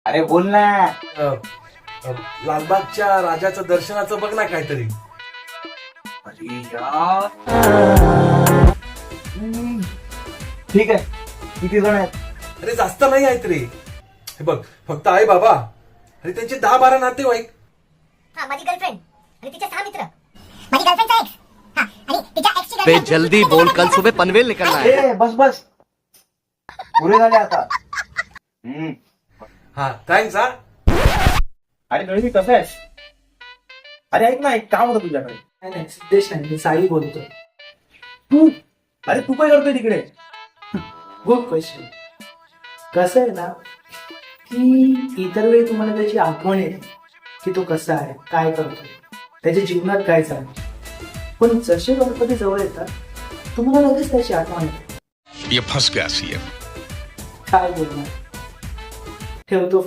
अरे बोल ना. लालबागच्या राजाचं दर्शनाचं बघ ना काहीतरी. अरे यार. ठीक आहे, किती जण आहेत? अरे जास्त नाही आहेत रे. हे बघ, फक्त आई बाबा आणि त्यांचे 10-12 नातेवाईक. हा, माझी गर्लफ्रेंड आणि तिच्या 6 मित्र. माझी गर्लफ्रेंडचा एक्स. हा, आणि तिच्या एक्सची बे गर्लफ्रेंड. जल्दी बोल, कल सुबह पनवेल निकलना है. ए बस बस, पुरे झाले आता. हा, थँक्स हा. अरे गळवी कसं आहेस? अरे ऐक ना, एक काम होतं तुझ्याकडे. नाही नाही, सिद्धेश नाही, मी साई बोलतोय. तू, अरे तू काय करतोय तिकडे? Good question. कसं आहे ना की इतर वेळी तुम्हाला त्याची आठवण येते की तो कसा आहे, काय करतोय, त्याच्या जीवनात काय चालतं. पण जसे गणपती जवळ येतात तुम्हाला लगेच त्याची आठवण येते. ये फंस गया सीएम. काय बोलणार. ठेवतो.